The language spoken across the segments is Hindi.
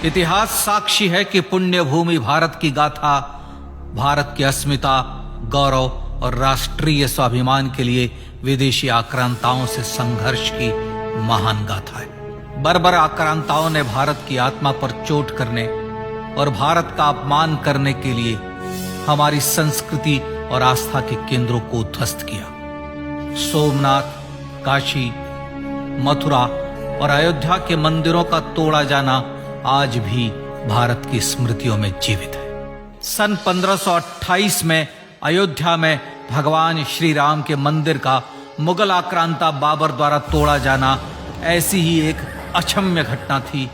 इतिहास साक्षी है कि पुण्य भूमि भारत की गाथा भारत की अस्मिता, गौरव और राष्ट्रीय स्वाभिमान के लिए विदेशी आक्रांताओं से संघर्ष की महान गाथा है। बर्बर आक्रांताओं ने भारत की आत्मा पर चोट करने और भारत का अपमान करने के लिए हमारी संस्कृति और आस्था के केंद्रों को ध्वस्त किया। सोमनाथ, काशी, मथुरा और अयोध्या के मंदिरों का तोड़ा जाना आज भी भारत की स्मृतियों में जीवित है। सन 1528 में अयोध्या में भगवान श्री राम के मंदिर का मुगल आक्रांता बाबर द्वारा तोड़ा जाना ऐसी ही एक अक्षम्य घटना थी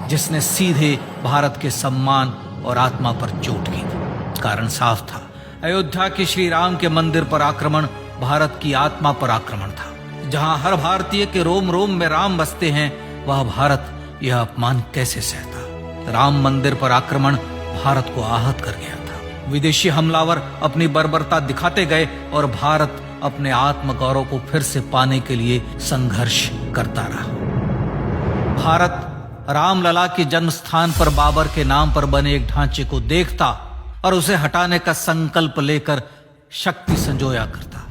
जिसने सीधे भारत के सम्मान और आत्मा पर चोट की। कारण साफ था, अयोध्या के श्री राम के मंदिर पर आक्रमण भारत की आत्मा पर आक्रमण था। जहां हर भारतीय के रोम रोम में राम बसते हैं, वह भारत यह अपमान कैसे सहता। राम मंदिर पर आक्रमण भारत को आहत कर गया था। विदेशी हमलावर अपनी बर्बरता दिखाते गए और भारत अपने आत्मगौरव को फिर से पाने के लिए संघर्ष करता रहा। भारत रामलला के जन्म स्थान पर बाबर के नाम पर बने एक ढांचे को देखता और उसे हटाने का संकल्प लेकर शक्ति संजोया करता।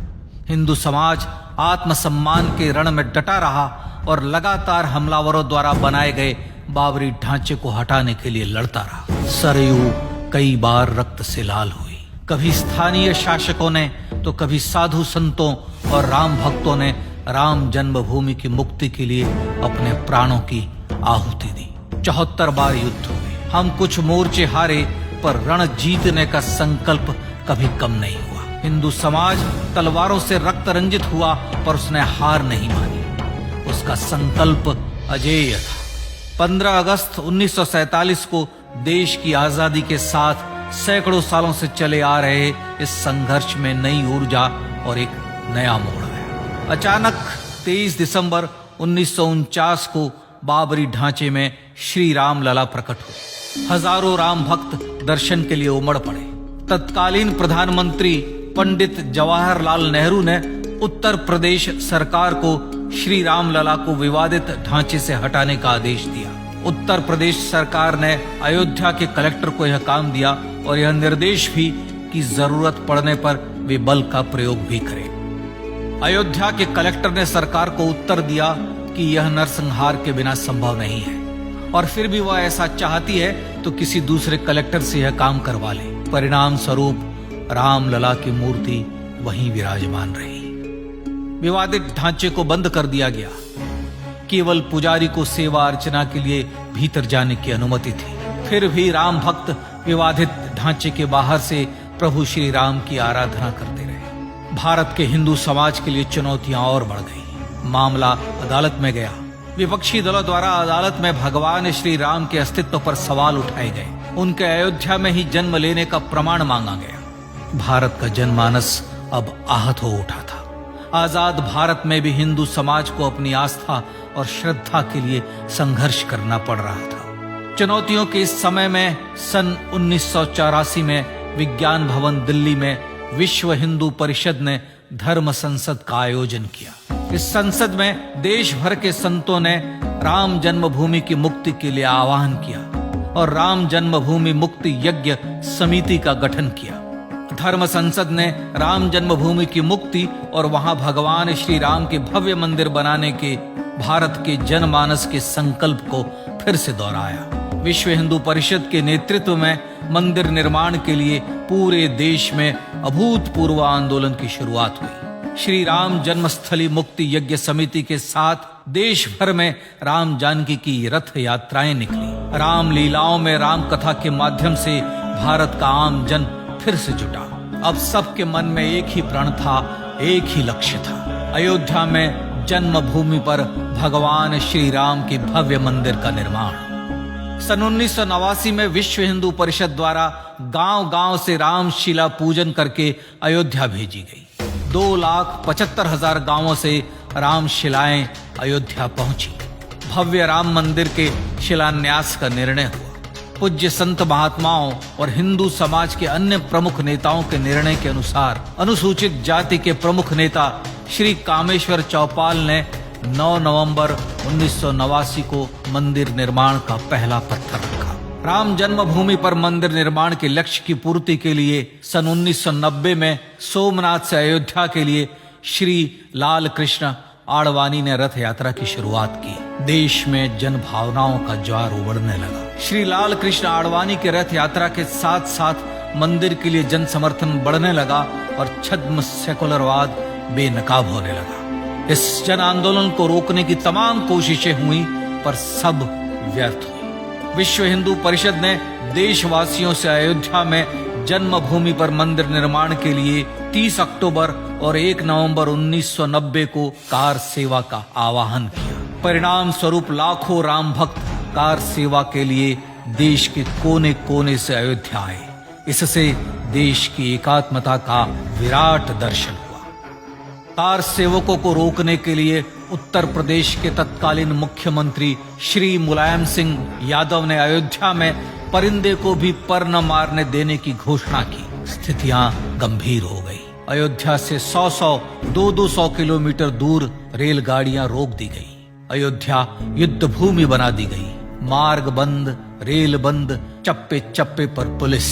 हिंदू समाज आत्मसम्मान के रण में डटा रहा और लगातार हमलावरों द्वारा बनाए गए बाबरी ढांचे को हटाने के लिए लड़ता रहा। सरयू कई बार रक्त से लाल हुई। कभी स्थानीय शासकों ने तो कभी साधु संतों और राम भक्तों ने राम जन्मभूमि की मुक्ति के लिए अपने प्राणों की आहुति दी। 74 बार युद्ध हुए। हम कुछ मोर्चे हारे, पर रण जीतने का संकल्प कभी कम नहीं हुआ। हिंदू समाज तलवारों से रक्त रंजित हुआ, पर उसने हार नहीं मानी। उसका संकल्प अजेय था। 15 अगस्त 1947 को देश की आजादी के साथ सैकड़ों सालों से चले आ रहे इस संघर्ष में नई ऊर्जा और एक नया मोड़ आया। अचानक 23 दिसंबर 1949 को बाबरी ढांचे में श्री राम लला प्रकट हुए। हजारों राम भक्त दर्शन के लिए उमड़ पड़े। तत्कालीन प्रधानमंत्री पंडित जवाहरलाल नेहरू ने उत्तर प्रदेश सरकार को श्री राम लला को विवादित ढांचे से हटाने का आदेश दिया। उत्तर प्रदेश सरकार ने अयोध्या के कलेक्टर को यह काम दिया और यह निर्देश भी कि जरूरत पड़ने पर वे बल का प्रयोग भी करें। अयोध्या के कलेक्टर ने सरकार को उत्तर दिया कि यह नरसंहार के बिना संभव नहीं है, और फिर भी वह ऐसा चाहती है तो किसी दूसरे कलेक्टर से यह काम करवा ले। परिणाम स्वरूप रामलला की मूर्ति वहीं विराजमान रही। विवादित ढांचे को बंद कर दिया गया। केवल पुजारी को सेवा अर्चना के लिए भीतर जाने की अनुमति थी। फिर भी राम भक्त विवादित ढांचे के बाहर से प्रभु श्री राम की आराधना करते रहे। भारत के हिंदू समाज के लिए चुनौतियां और बढ़ गई। मामला अदालत में गया। विपक्षी दलों द्वारा अदालत में भगवान श्री राम के अस्तित्व पर सवाल उठाए गए। उनके अयोध्या में ही जन्म लेने का प्रमाण मांगा गया। भारत का जनमानस अब आहत हो उठा था। आजाद भारत में भी हिंदू समाज को अपनी आस्था और श्रद्धा के लिए संघर्ष करना पड़ रहा था। चुनौतियों के इस समय में सन 1984 में विज्ञान भवन दिल्ली में विश्व हिंदू परिषद ने धर्म संसद का आयोजन किया। इस संसद में देश भर के संतों ने राम जन्मभूमि की मुक्ति के लिए आह्वान किया और राम जन्मभूमि मुक्ति यज्ञ समिति का गठन किया। धर्म संसद ने राम जन्मभूमि की मुक्ति और वहां भगवान श्री राम के भव्य मंदिर बनाने के भारत के जनमानस के संकल्प को फिर से दोहराया। विश्व हिंदू परिषद के नेतृत्व में मंदिर निर्माण के लिए पूरे देश में अभूतपूर्व आंदोलन की शुरुआत हुई। श्री राम जन्मस्थली मुक्ति यज्ञ समिति के साथ देश भर में राम जानकी की रथ यात्राएं निकली। राम लीलाओं में राम कथा के माध्यम से भारत का आम जन फिर से जुटा। अब सबके मन में एक ही प्रण था, एक ही लक्ष्य था। अयोध्या में जन्मभूमि पर भगवान श्री राम के भव्य मंदिर का निर्माण। सन 1989 में विश्व हिंदू परिषद द्वारा गांव-गांव से रामशिला पूजन करके अयोध्या भेजी गई। 2,75,000 गांवों से रामशिलाएं अयोध्या पहुंची। भव्य राम मंदिर के शिलान्यास का निर्णय हुआ। पूज्य संत महात्माओं और हिंदू समाज के अन्य प्रमुख नेताओं के निर्णय के अनुसार अनुसूचित जाति के प्रमुख नेता श्री कामेश्वर चौपाल ने 9 नवंबर 1989 को मंदिर निर्माण का पहला पत्थर रखा। राम जन्मभूमि पर मंदिर निर्माण के लक्ष्य की पूर्ति के लिए सन 1990 में सोमनाथ से अयोध्या के लिए श्री लाल कृष्ण आडवाणी ने रथ यात्रा की शुरुआत की। देश में जन भावनाओं का ज्वार उमड़ने लगा। श्री लाल कृष्ण आडवाणी के रथ यात्रा के साथ साथ मंदिर के लिए जन समर्थन बढ़ने लगा और छद्म सेकुलरवाद बेनकाब होने लगा। इस जन आंदोलन को रोकने की तमाम कोशिशें हुई पर सब व्यर्थ हुई। विश्व हिंदू परिषद ने देशवासियों से अयोध्या में जन्मभूमि पर मंदिर निर्माण के लिए 30 अक्टूबर और 1 नवंबर 1990 को कार सेवा का आह्वान किया। परिणाम स्वरूप लाखों राम भक्त कार सेवा के लिए देश के कोने कोने से अयोध्या आए। इससे देश की एकात्मता का विराट दर्शन हुआ। कार सेवकों को रोकने के लिए उत्तर प्रदेश के तत्कालीन मुख्यमंत्री श्री मुलायम सिंह यादव ने अयोध्या में परिंदे को भी पर न मारने देने की घोषणा की। स्थितियां गंभीर हो गई। अयोध्या से 200 किलोमीटर दूर रेलगाड़ियां रोक दी गई। अयोध्या युद्ध भूमि बना दी गई। मार्ग बंद, रेल बंद, चप्पे चप्पे पर पुलिस।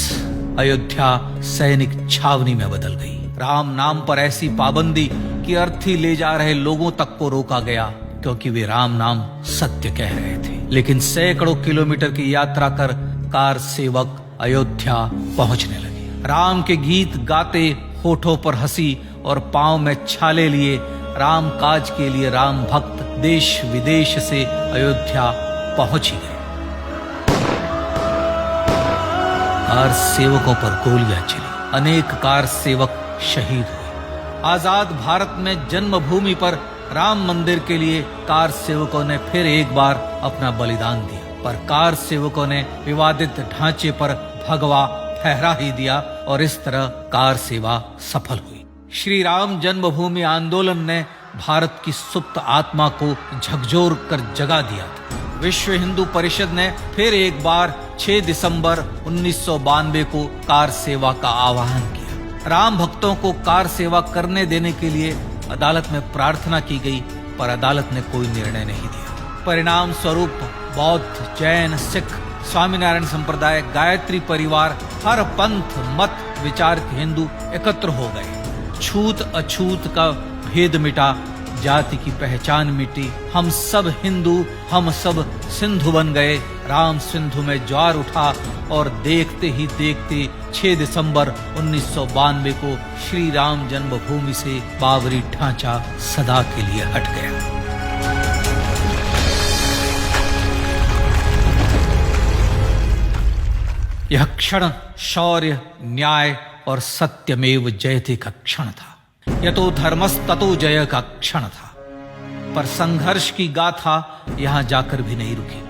अयोध्या सैनिक छावनी में बदल गई। राम नाम पर ऐसी पाबंदी कि अर्थी ले जा रहे लोगों तक को रोका गया, क्योंकि वे राम नाम सत्य कह रहे थे। लेकिन सैकड़ों किलोमीटर की यात्रा कर कार सेवक अयोध्या पहुंचने लगे। राम के गीत गाते, होठों पर हंसी और पांव में छाले लिए राम काज के लिए राम भक्त देश विदेश से अयोध्या पहुंच ही गए। कार सेवकों पर गोलियां चली। अनेक कार सेवक शहीद हुए। आजाद भारत में जन्मभूमि पर राम मंदिर के लिए कार सेवकों ने फिर एक बार अपना बलिदान दिया, पर कार सेवकों ने विवादित ढांचे पर भगवा फहरा ही दिया और इस तरह कार सेवा सफल हुई। श्री राम जन्मभूमि आंदोलन ने भारत की सुप्त आत्मा को झकझोर कर जगा दिया था। विश्व हिंदू परिषद ने फिर एक बार 6 दिसंबर 1992 को कार सेवा का आह्वान किया। राम भक्तों को कार सेवा करने देने के लिए अदालत में प्रार्थना की गई, पर अदालत ने कोई निर्णय नहीं दिया। परिणाम स्वरूप बौद्ध, जैन, सिख, स्वामीनारायण संप्रदाय, गायत्री परिवार, हर पंथ मत विचार के हिंदू एकत्र हो गए। छूत अछूत का भेद मिटा, जाति की पहचान मिटी। हम सब हिंदू, हम सब सिंधु बन गए। राम सिंधु में ज्वार उठा और देखते ही देखते 6 दिसंबर 1992 को श्री राम जन्मभूमि से बाबरी ढांचा सदा के लिए हट गया। यह क्षण शौर्य, न्याय और सत्यमेव जयते का क्षण था। यतो धर्मस्ततो जय का क्षण था। पर संघर्ष की गाथा यहां जाकर भी नहीं रुकी।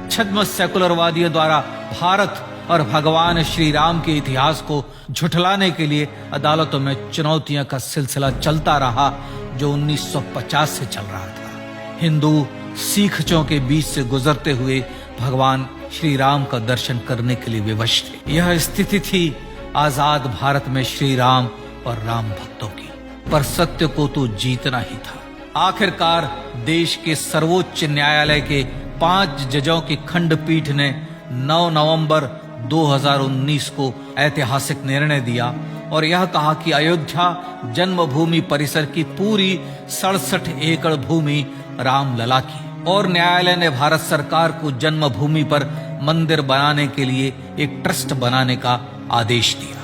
छद्म सेकुलरवादियों द्वारा भारत और भगवान श्री राम के इतिहास को झुठलाने के लिए अदालतों में चुनौतियों का सिलसिला चलता रहा, जो 1950 से चल रहा था। हिंदू सिखों के बीच से गुजरते हुए भगवान श्री राम का दर्शन करने के लिए विवश थे। यह स्थिति थी आजाद भारत में श्री राम और राम भक्तों की। पर सत्य को तो जीतना ही था। आखिरकार देश के सर्वोच्च न्यायालय के 5 जजों की खंडपीठ ने 9 नवंबर 2019 को ऐतिहासिक निर्णय दिया और यह कहा कि अयोध्या जन्मभूमि परिसर की पूरी 67 एकड़ भूमि रामलला की। और न्यायालय ने भारत सरकार को जन्मभूमि पर मंदिर बनाने के लिए एक ट्रस्ट बनाने का आदेश दिया।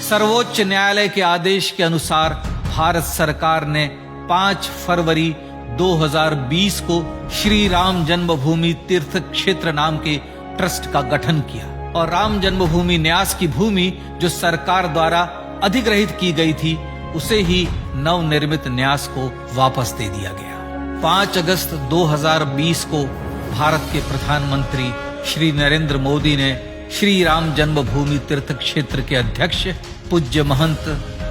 सर्वोच्च न्यायालय के आदेश के अनुसार भारत सरकार ने 5 फरवरी 2020 को श्री राम जन्मभूमि तीर्थ क्षेत्र नाम के ट्रस्ट का गठन किया और राम जन्मभूमि न्यास की भूमि जो सरकार द्वारा अधिग्रहित की गई थी, उसे ही नवनिर्मित न्यास को वापस दे दिया गया। 5 अगस्त 2020 को भारत के प्रधानमंत्री श्री नरेंद्र मोदी ने श्री राम जन्मभूमि तीर्थ क्षेत्र के अध्यक्ष पूज्य महंत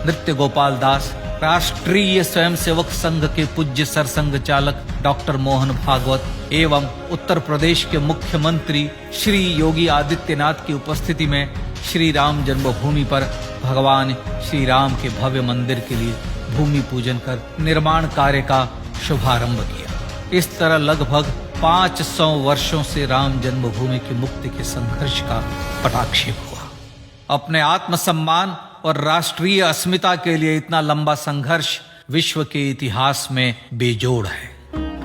नृत्य गोपाल दास, राष्ट्रीय स्वयंसेवक संघ के पूज्य सरसंघ चालक डॉक्टर मोहन भागवत एवं उत्तर प्रदेश के मुख्यमंत्री श्री योगी आदित्यनाथ की उपस्थिति में श्री राम जन्मभूमि पर भगवान श्री राम के भव्य मंदिर के लिए भूमि पूजन कर निर्माण कार्य का शुभारंभ किया। इस तरह लगभग 500 वर्षों से राम जन्मभूमि की मुक्ति के संघर्ष का पटाक्षेप हुआ। अपने आत्मसम्मान और राष्ट्रीय अस्मिता के लिए इतना लंबा संघर्ष विश्व के इतिहास में बेजोड़ है।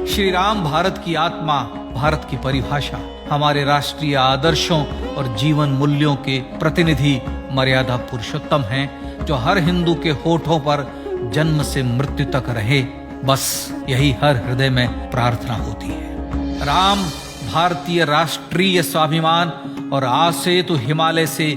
श्री राम भारत की आत्मा, भारत की परिभाषा, हमारे राष्ट्रीय आदर्शों और जीवन मूल्यों के प्रतिनिधि मर्यादा पुरुषोत्तम हैं, जो हर हिंदू के होठों पर जन्म से मृत्यु तक रहे। बस यही हर हृदय में प्रार्थना होती है। राम भारतीय राष्ट्रीय स्वाभिमान और आसेतु हिमालय से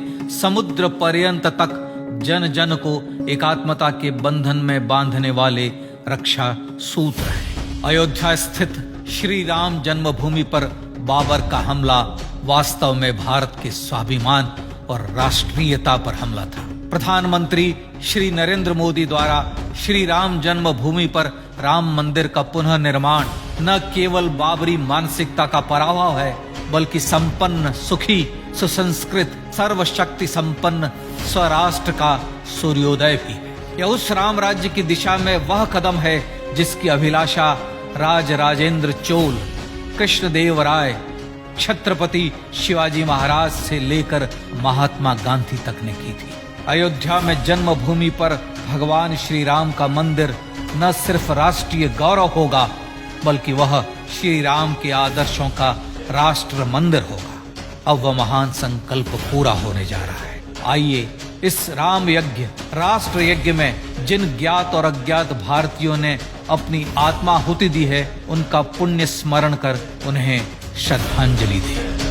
समुद्र पर्यंत तक जन जन को एकात्मता के बंधन में बांधने वाले रक्षा सूत्र है। अयोध्या स्थित श्री राम जन्मभूमि पर बाबर का हमला वास्तव में भारत के स्वाभिमान और राष्ट्रीयता पर हमला था। प्रधानमंत्री श्री नरेंद्र मोदी द्वारा श्री राम जन्मभूमि पर राम मंदिर का पुनः निर्माण न केवल बाबरी मानसिकता का पराभव है, बल्कि संपन्न, सुखी, सुसंस्कृत, सर्वशक्ति संपन्न स्वराष्ट्र का सूर्योदय भी है। यह उस राम राज्य की दिशा में वह कदम है जिसकी अभिलाषा राज राजेंद्र चोल, कृष्णदेव राय, छत्रपति शिवाजी महाराज से लेकर महात्मा गांधी तक ने की थी। अयोध्या में जन्मभूमि पर भगवान श्री राम का मंदिर न सिर्फ राष्ट्रीय गौरव होगा, बल्कि वह श्री राम के आदर्शों का राष्ट्र मंदिर होगा। अब वह महान संकल्प पूरा होने जा रहा है। आइए इस राम यज्ञ, राष्ट्र यज्ञ में जिन ज्ञात और अज्ञात भारतीयों ने अपनी आत्माहुति दी है, उनका पुण्य स्मरण कर उन्हें श्रद्धांजलि दें।